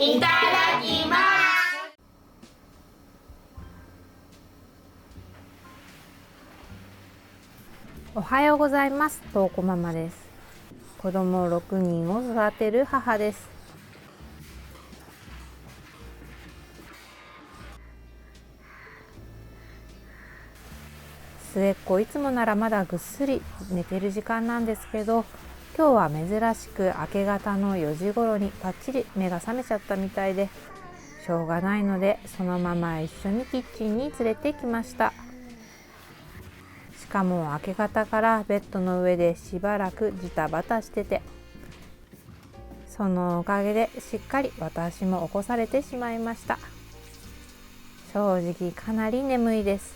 いただきます。おはようございます。とうこママです。子供6人を育てる母です。末っ子いつもならまだぐっすり寝てる時間なんですけど、今日は珍しく明け方の4時頃にパッチリ目が覚めちゃったみたいで、しょうがないのでそのまま一緒にキッチンに連れてきました。しかも明け方からベッドの上でしばらくジタバタしてて、そのおかげでしっかり私も起こされてしまいました。正直かなり眠いです。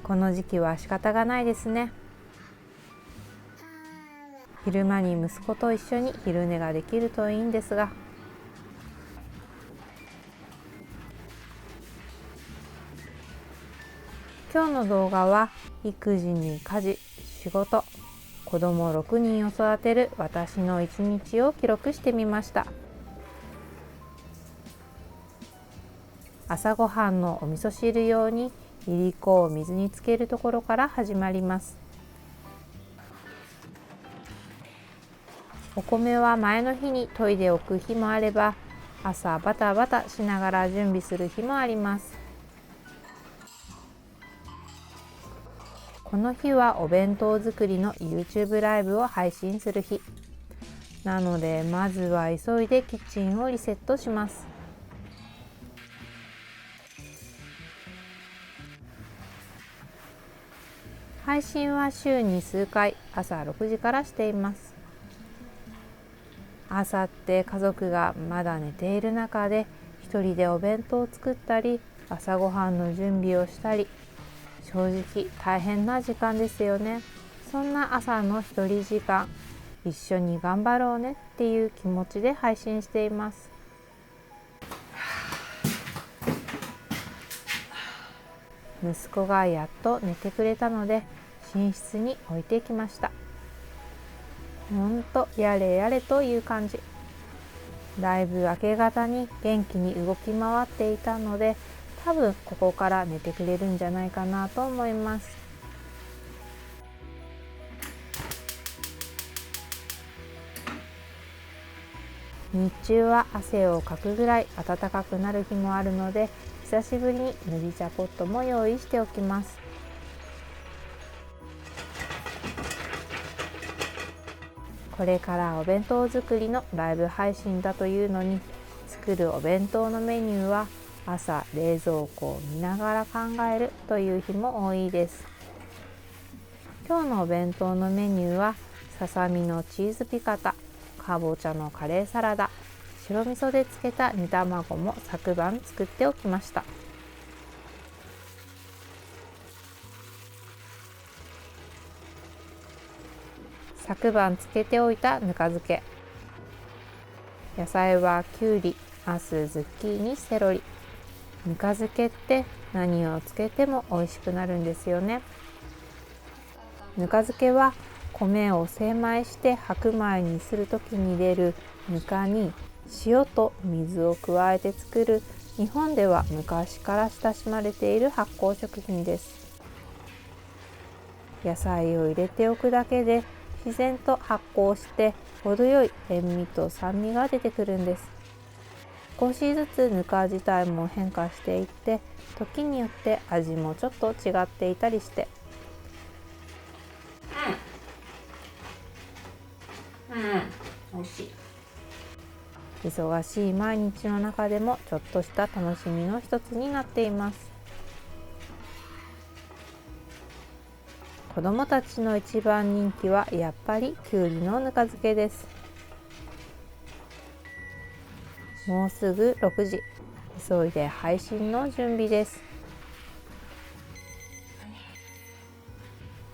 この時期は仕方がないですね。昼間に息子と一緒に昼寝ができるといいんですが、今日の動画は育児に家事、仕事、子供6人を育てる私の一日を記録してみました。朝ごはんのお味噌汁用にいりこを水につけるところから始まります。お米は前の日に研いでおく日もあれば、朝バタバタしながら準備する日もあります。この日はお弁当作りの YouTube ライブを配信する日なので、まずは急いでキッチンをリセットします。配信は週に数回、朝6時からしています。朝って家族がまだ寝ている中で一人でお弁当を作ったり、朝ごはんの準備をしたり、正直大変な時間ですよね。そんな朝の一人時間、一緒に頑張ろうねっていう気持ちで配信しています。息子がやっと寝てくれたので寝室に置いてきました。ほんとやれやれという感じ。だいぶ明け方に元気に動き回っていたので、多分ここから寝てくれるんじゃないかなと思います。日中は汗をかくぐらい暖かくなる日もあるので、久しぶりに麦茶ポットも用意しておきます。これからお弁当作りのライブ配信だというのに、作るお弁当のメニューは朝冷蔵庫を見ながら考えるという日も多いです。今日のお弁当のメニューはささみのチーズピカタ、かぼちゃのカレーサラダ、白味噌で漬けた煮卵も昨晩作っておきました。昨晩漬けておいたぬか漬け、野菜はきゅうり、ナス、ズッキーニ、セロリ。ぬか漬けって何をつけても美味しくなるんですよね。ぬか漬けは米を精米して白米にするときに出るぬかに塩と水を加えて作る、日本では昔から親しまれている発酵食品です。野菜を入れておくだけで自然と発酵して程よい塩味と酸味が出てくるんです。少しずつぬか自体も変化していって、時によって味もちょっと違っていたりして、美味しい。忙しい毎日の中でもちょっとした楽しみの一つになっています。子どもたちの一番人気はやっぱりきゅうりのぬか漬けです。もうすぐ6時、急いで配信の準備です。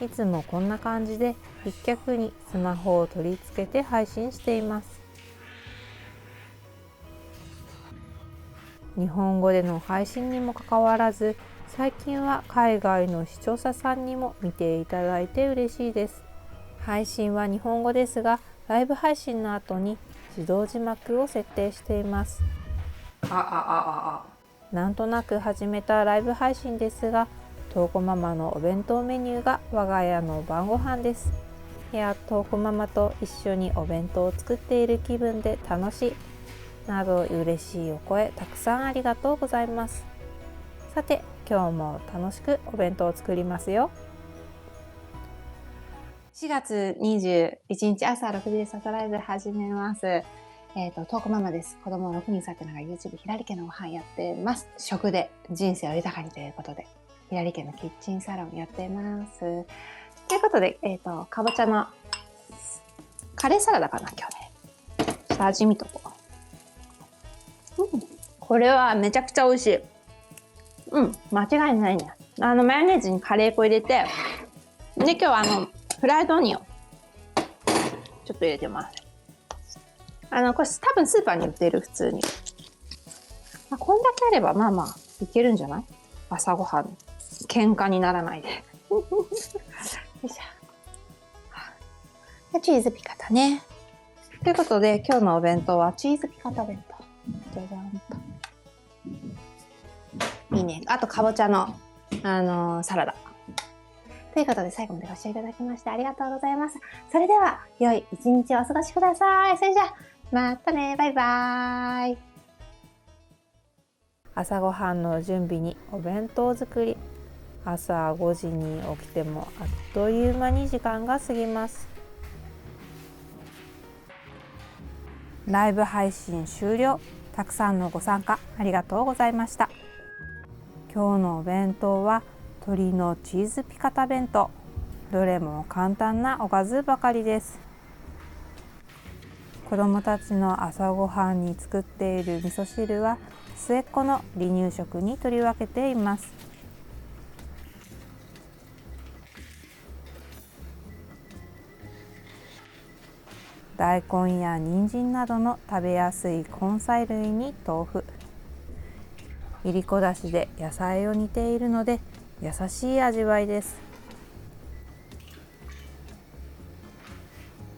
いつもこんな感じで一脚にスマホを取り付けて配信しています。日本語での配信にもかかわらず、最近は海外の視聴者さんにも見ていただいて嬉しいです。配信は日本語ですが、ライブ配信の後に自動字幕を設定しています。なんとなく始めたライブ配信ですが、トウコママのお弁当メニューが我が家の晩ご飯です。いや、トウコママと一緒にお弁当を作っている気分で楽しいなど、嬉しいお声たくさんありがとうございます。さて、今日も楽しくお弁当を作りますよ。4月21日朝6時でサタライブ始めます。トウコママです。子供を6人育てながら YouTube ひらり家のご飯やってます。食で人生を豊かにということで、ひらり家のキッチンサロンやってます。ということで、かぼちゃのカレーサラダかな、今日ね。下味見とこう。これはめちゃくちゃ美味しい。間違いないね。マヨネーズにカレー粉入れて、で、今日はフライドオニオンちょっと入れてます。これ多分スーパーに売ってる、普通に。こんだけあればまあまあいけるんじゃない？朝ごはん喧嘩にならないで。よいしょ。チーズピカタね。ということで今日のお弁当はチーズピカタ弁当。じゃじゃんと。いいね。あとかぼちゃのサラダ。ということで最後までご視聴いただきましてありがとうございます。それでは良い一日をお過ごしください。それじゃあまたね。バイバーイ。朝ごはんの準備にお弁当作り。朝5時に起きてもあっという間に時間が過ぎます。ライブ配信終了。たくさんのご参加ありがとうございました。今日のお弁当は鶏のチーズピカタ弁当。どれも簡単なおかずばかりです。子どもたちの朝ごはんに作っている味噌汁は末っ子の離乳食に取り分けています。大根や人参などの食べやすい根菜類に豆腐、いりこだしで野菜を煮ているので優しい味わいです。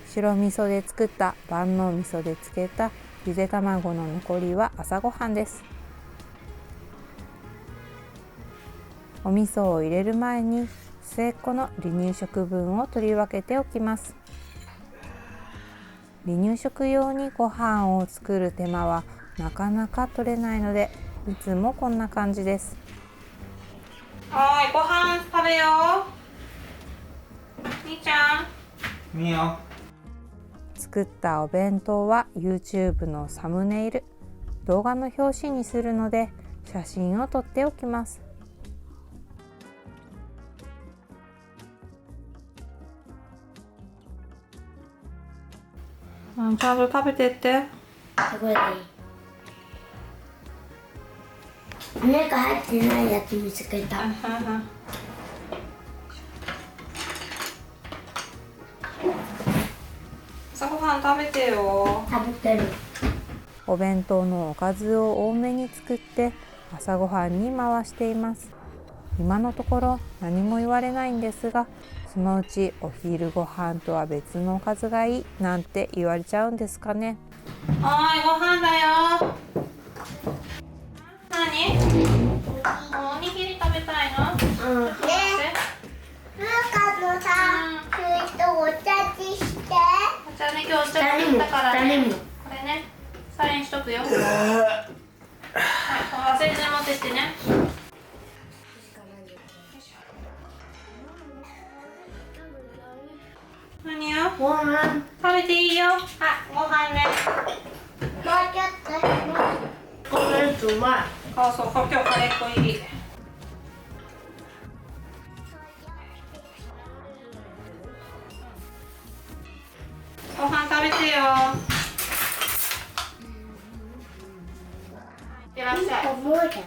白味噌で作った万能味噌で漬けたゆで卵の残りは朝ごはんです。お味噌を入れる前に末っ子の離乳食分を取り分けておきます。離乳食用にご飯を作る手間はなかなか取れないので、いつもこんな感じです。はい、ご飯食べよう。みーちゃん。いいよ。作ったお弁当は YouTube のサムネイル、動画の表紙にするので写真を撮っておきます。ちゃんと食べてって。すごいね。骨が入ってないやつ見つけた。朝ごはん食べてよ。食べてる。お弁当のおかずを多めに作って朝ごはんに回しています。今のところ何も言われないんですが、そのうちお昼ご飯とは別のおかずがいいなんて言われちゃうんですかね。はい、ご飯だよ。何？おにぎり食べたいの？うん。ね。なんかお茶にして。お茶ね、今日お茶作ったからね。これね、サインしとくよ。はい、忘れずに持ってってね。何よ？ご飯。食べていいよ。あ、ご飯ね。もうちょっと。このやつうまい。あ、そう、今日カレー粉入り。ご飯食べてよ。いってらっしゃい。重いじゃん。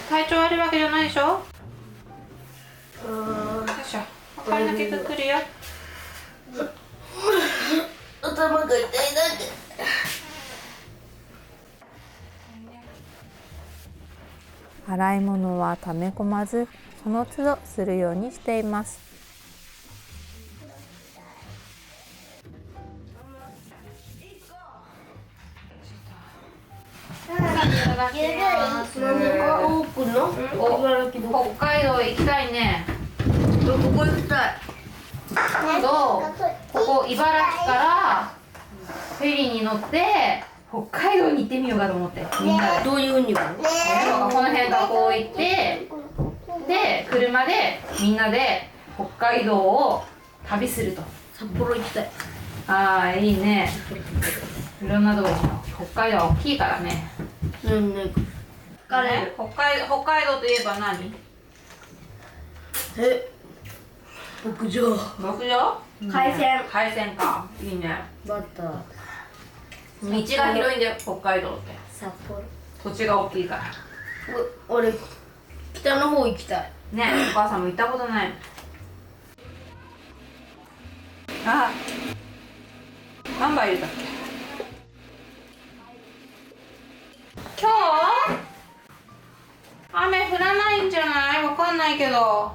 体調悪いわけじゃないでしょ？ようん。いしょ。髪の毛くくるよ。頭が痛いだけ。洗い物は溜め込まず、その都度するようにしています。ます何か多くの茨城の北海道行きたいね。ここ行きたい。今度ここ茨城からフェリーに乗って北海道に行ってみようかと思って、みんなで。どういうふうにこの辺からこう行って、で車でみんなで北海道を旅すると。札幌行きたい。ああ、いいね。いろんなとこ行こう。北海道は大きいからね。ね北海道といえば何？牧場。牧場？海鮮。海鮮か。いいね。バター。道が広いんだよ、北海道って。札幌。土地が大きいから。俺北の方行きたい。ね、お母さんも行ったことない。あ、何杯入れたっけ？今日？雨降らないんじゃない？わかんないけど。よ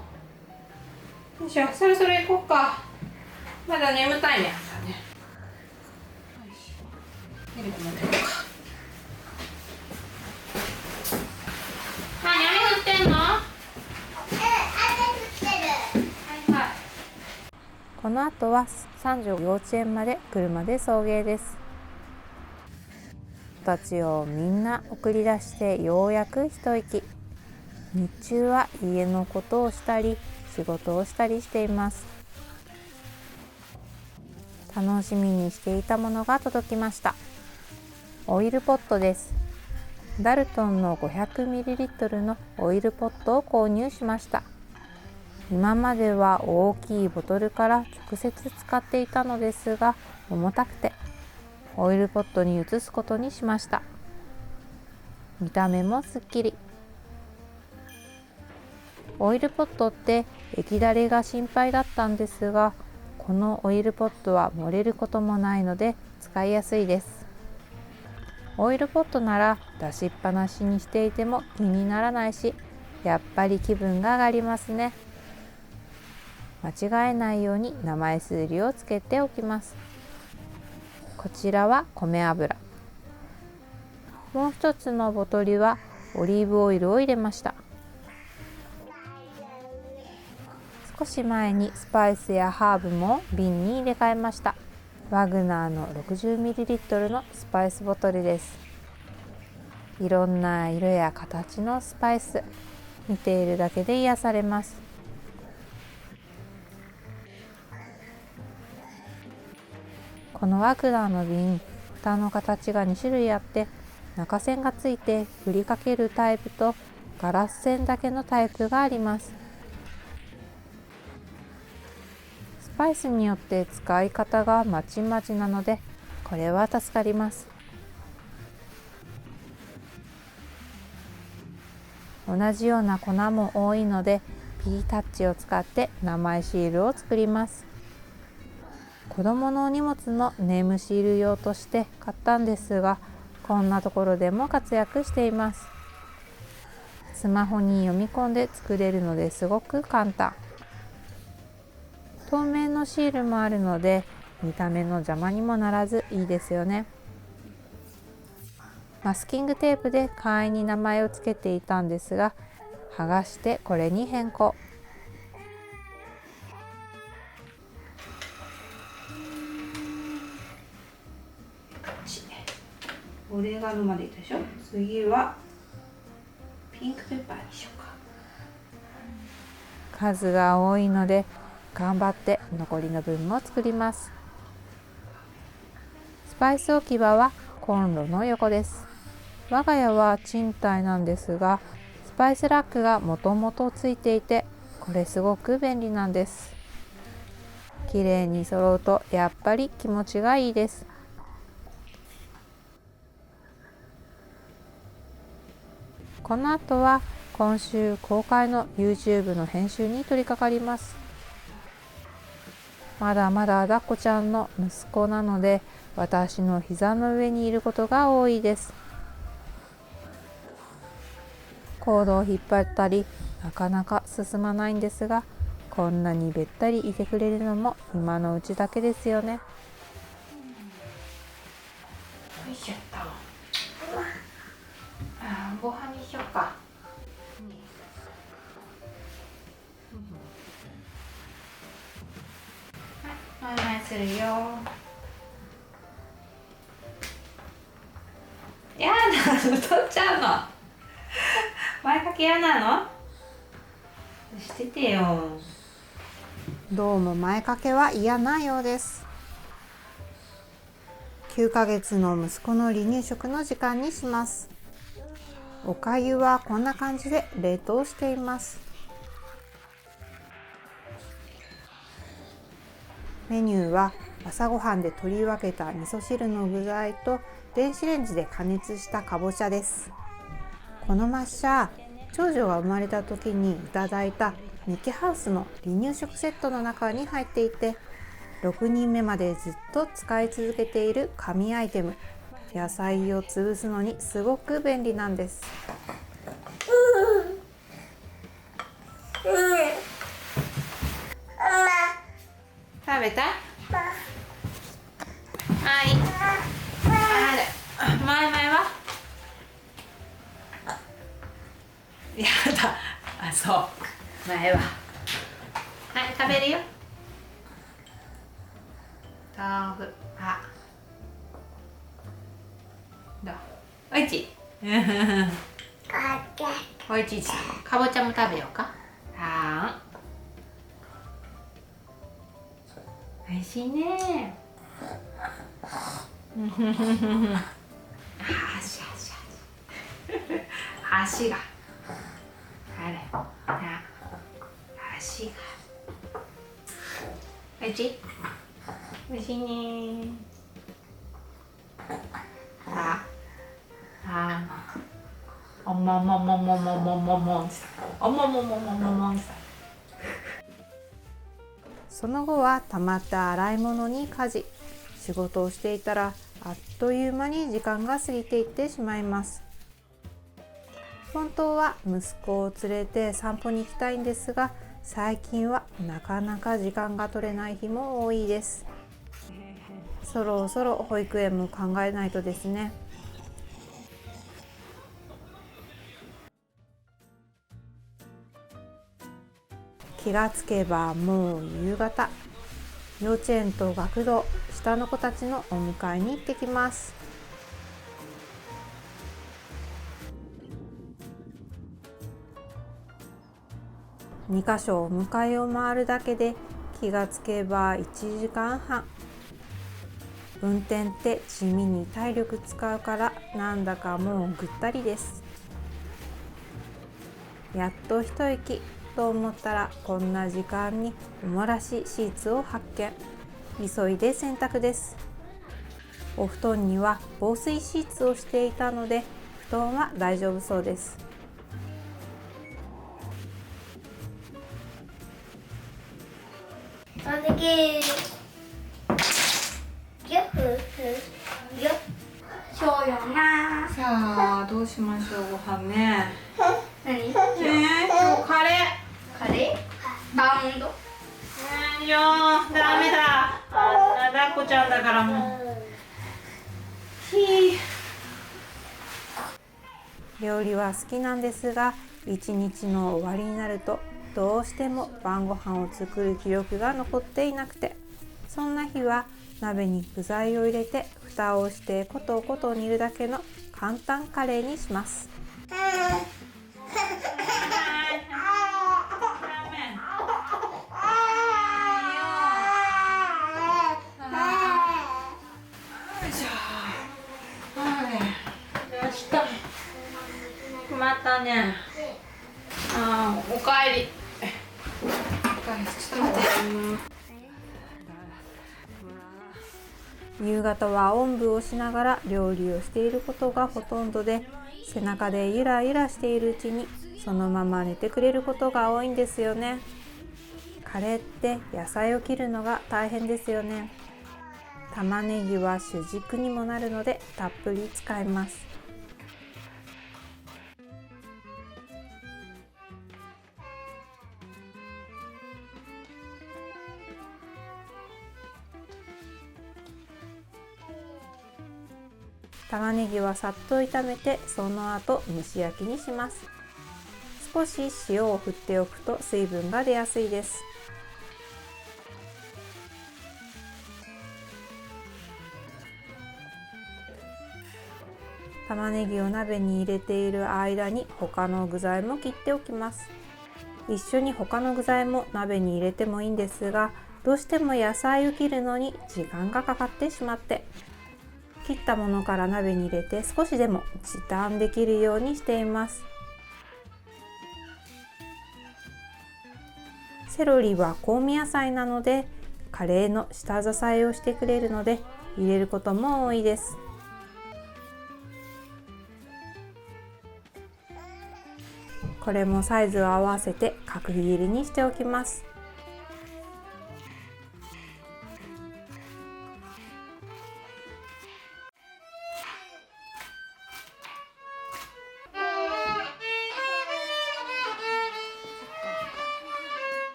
いしょ、そろそろ行こうか。まだ眠たいね。ミルク飲んでるか。何降ってんの？はいはい。この後は三女幼稚園まで車で送迎です。子たちをみんな送り出してようやく一息。日中は家のことをしたり仕事をしたりしています。楽しみにしていたものが届きました。オイルポットです。ダルトンの 500ml のオイルポットを購入しました。今までは大きいボトルから直接使っていたのですが、重たくてオイルポットに移すことにしました。見た目もすっきり。オイルポットって液だれが心配だったんですが、このオイルポットは漏れることもないので使いやすいです。オイルポットなら出しっぱなしにしていても気にならないし、やっぱり気分が上がりますね。間違えないように名前数字をつけておきます。こちらは米油。もう一つのボトルはオリーブオイルを入れました。少し前にスパイスやハーブも瓶に入れ替えました。ワグナーの 60ml のスパイスボトルです。いろんな色や形のスパイス、見ているだけで癒されます。このワグナーの瓶、蓋の形が2種類あって、中栓がついて振りかけるタイプとガラス栓だけのタイプがあります。スパイスによって使い方がまちまちなので、これは助かります。同じような粉も多いので、Pタッチを使って名前シールを作ります。子供のお荷物のネームシール用として買ったんですが、こんなところでも活躍しています。スマホに読み込んで作れるのですごく簡単。透明のシールもあるので見た目の邪魔にもならずいいですよね。マスキングテープで簡易に名前をつけていたんですが、剥がしてこれに変更。オレガノまでいったでしょ。次はピンクペッパーにしようか。数が多いので頑張って残りの分も作ります。スパイス置き場はコンロの横です。我が家は賃貸なんですが、スパイスラックがもともとついていて、これすごく便利なんです。綺麗に揃うとやっぱり気持ちがいいです。この後は今週公開の YouTube の編集に取り掛かります。まだまだ抱っこちゃんの息子なので、私の膝の上にいることが多いです。コードを引っ張ったりなかなか進まないんですが、こんなにべったりいてくれるのも今のうちだけですよね。よいしょっと。ご飯にしようか。はい、マイマイするよ。やだ、太っちゃうの。前掛け嫌なの？しててよ。どうも前掛けは嫌なようです。9ヶ月の息子の離乳食の時間にします。おかゆはこんな感じで冷凍しています。メニューは朝ごはんで取り分けた味噌汁の具材と電子レンジで加熱したかぼちゃです。この抹茶、長女が生まれた時にいただいたミキハウスの離乳食セットの中に入っていて、6人目までずっと使い続けている神アイテム。野菜を潰すのにすごく便利なんです。食べた？はい。マイマイは？やだ。あ、そう。前は。はい、食べるよ。豆腐。あ。どう？おいしい。おいしい。かぼちゃも食べようか。はーん。おいしいね。足が。あれ。足が。おいしい。おいしいね。おももももももももおももももももその後はたまった洗い物に家事、仕事をしていたらあっという間に時間が過ぎていってしまいます。本当は息子を連れて散歩に行きたいんですが、最近はなかなか時間が取れない日も多いです。そろそろ保育園も考えないとですね。気がつけばもう夕方。幼稚園と学童、下の子たちのお迎えに行ってきます。2カ所お迎えを回るだけで気がつけば1時間半。運転って地味に体力使うからなんだかもうぐったりです。やっと一息と思ったらこんな時間におもらしシーツを発見。急いで洗濯です。お布団には防水シーツをしていたので布団は大丈夫そうです。さあどうしましょうご飯ね。何？今日カレー。カレー？バウンド？いやダメだ。抱っこちゃんだからもう。料理は好きなんですが、一日の終わりになるとどうしても晩ご飯を作る気力が残っていなくて、そんな日は鍋に具材を入れて蓋をしてコトコト煮るだけの簡単カレーにします。またね。おかえり。ちょっと待って。夕方はおんぶをしながら料理をしていることがほとんどで、背中でゆらゆらしているうちにそのまま寝てくれることが多いんですよね。カレーって野菜を切るのが大変ですよね。玉ねぎは主軸にもなるのでたっぷり使います。玉ねぎはさっと炒めて、その後蒸し焼きにします。少し塩を振っておくと水分が出やすいです。玉ねぎを鍋に入れている間に他の具材も切っておきます。一緒に他の具材も鍋に入れてもいいんですが、どうしても野菜を切るのに時間がかかってしまって、切ったものから鍋に入れて少しでも時短できるようにしています。セロリは香味野菜なので、カレーの下支えをしてくれるので入れることも多いです。これもサイズを合わせて角切りにしておきます。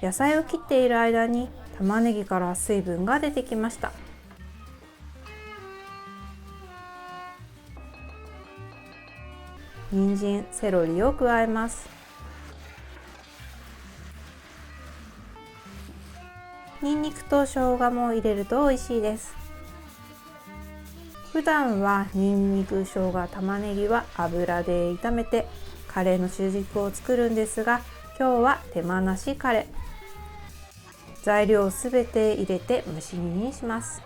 野菜を切っている間に玉ねぎから水分が出てきました。人参、セロリを加えます。にんにくと生姜も入れると美味しいです。普段はにんにく、生姜、玉ねぎは油で炒めてカレーの主軸を作るんですが、今日は手間なしカレー。材料をすべて入れて蒸し煮にします。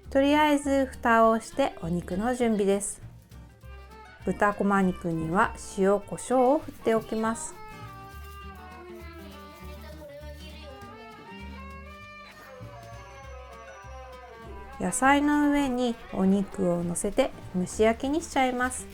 とりあえず蓋をしてお肉の準備です。豚こま肉には塩コショウを振っておきます。野菜の上にお肉を乗せて蒸し焼きにしちゃいます。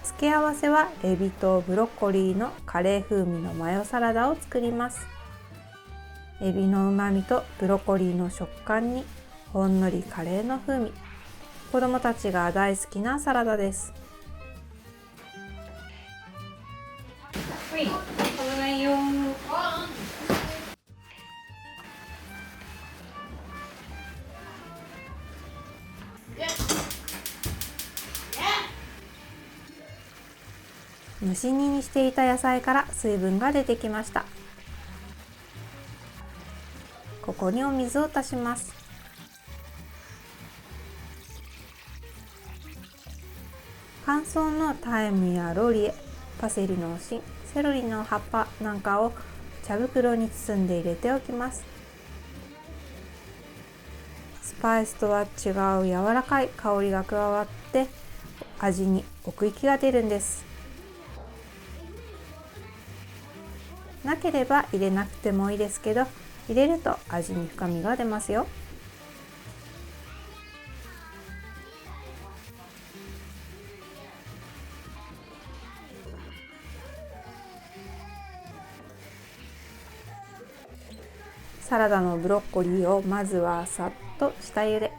付け合わせはエビとブロッコリーのカレー風味のマヨサラダを作ります。エビの旨味とブロッコリーの食感にほんのりカレーの風味。子どもたちが大好きなサラダです。はい、危ないよ。蒸し煮にしていた野菜から水分が出てきました。ここにお水を足します。乾燥のタイムやローリエ、パセリの芯、セロリの葉っぱなんかを茶袋に包んで入れておきます。スパイスとは違う柔らかい香りが加わって味に奥行きが出るんです。なければ入れなくてもいいですけど、入れると味に深みが出ますよ。サラダのブロッコリーをまずはさっと下茹で。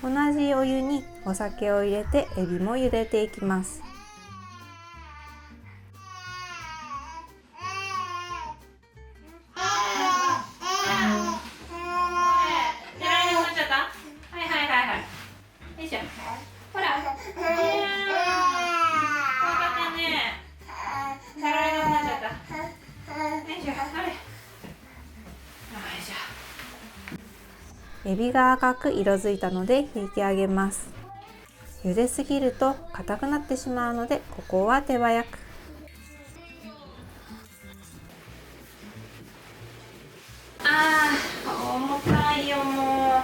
同じお湯にお酒を入れてエビも茹でていきます。エビが赤く色づいたので引き上げます。茹ですぎると硬くなってしまうので、ここは手早く。重たいよ、も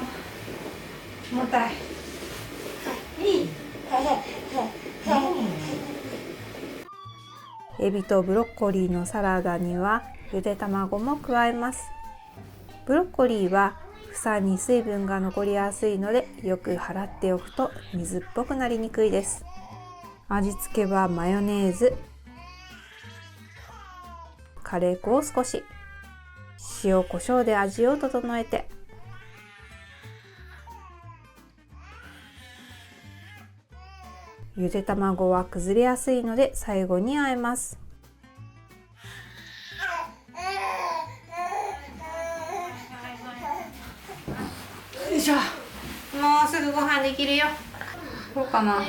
う重たい。いい。エビとブロッコリーのサラダにはゆで卵も加えます。ブロッコリーは房に水分が残りやすいので、よく払っておくと水っぽくなりにくいです。味付けはマヨネーズ、カレー粉を少し、塩コショウで味を整えて、ゆで卵は崩れやすいので最後に和えます。よいしょ。もうすぐご飯できるよ。どうかな。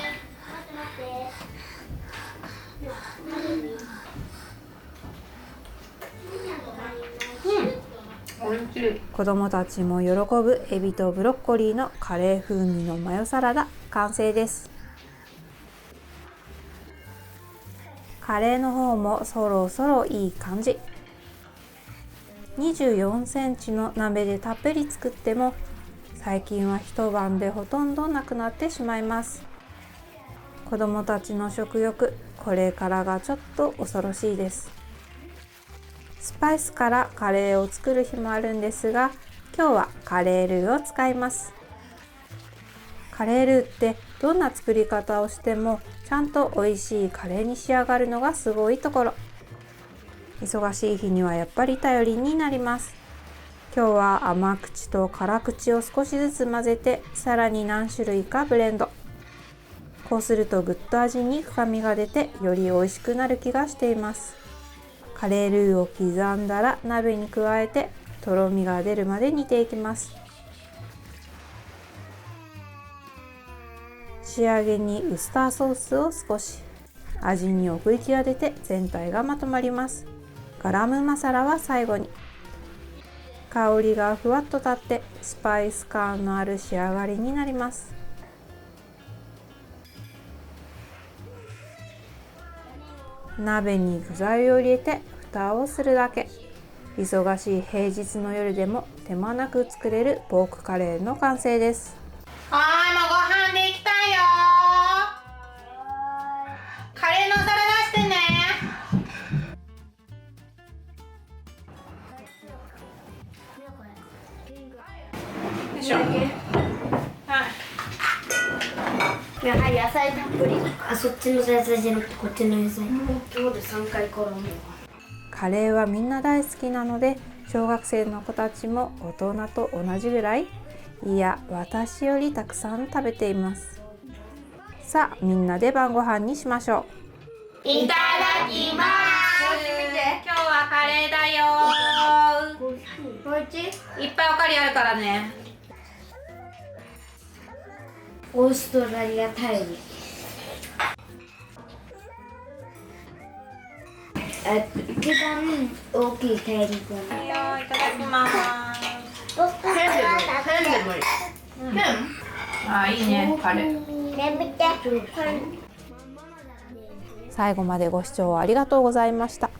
おいしい。子供たちも喜ぶエビとブロッコリーのカレー風味のマヨサラダ完成です。カレーの方もそろそろいい感じ。24センチの鍋でたっぷり作っても最近は一晩でほとんどなくなってしまいます。子供たちの食欲、これからがちょっと恐ろしいです。スパイスからカレーを作る日もあるんですが、今日はカレールーを使います。カレールーってどんな作り方をしてもちゃんと美味しいカレーに仕上がるのがすごいところ。忙しい日にはやっぱり頼りになります。今日は甘口と辛口を少しずつ混ぜて、さらに何種類かブレンド。こうするとぐっと味に深みが出て、より美味しくなる気がしています。カレールーを刻んだら鍋に加えて、とろみが出るまで煮ていきます。仕上げにウスターソースを少し。味に奥行きが出て全体がまとまります。ガラムマサラは最後に。香りがふわっと立ってスパイス感のある仕上がりになります。鍋に具材を入れて蓋をするだけ。忙しい平日の夜でも手間なく作れるポークカレーの完成です。はーい、もうご飯できたよ。カレーのお皿出してね。よいしょ。はい。いや、はい、野菜たっぷり。あ、そっちの野菜じゃなくてこっちの野菜。今日で3回転んだ。カレーはみんな大好きなので、小学生の子たちも大人と同じぐらい、いや私よりたくさん食べています。さあみんなで晩ご飯にしましょいただきます。今日はカレーだよ。おいしい。いっぱいおかわりあるからね。オーストラリア大陸。一番大きい大陸いいよ、いただきます。あ、いいね、カレー。最後までご視聴ありがとうございました。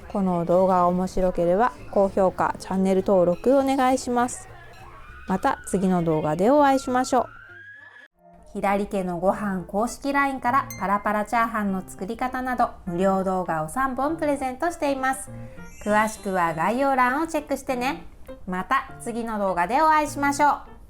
この動画が面白ければ高評価、チャンネル登録お願いします。また次の動画でお会いしましょう。左家のご飯公式 LINE からパラパラチャーハンの作り方など無料動画を3本プレゼントしています。詳しくは概要欄をチェックしてね。また次の動画でお会いしましょう。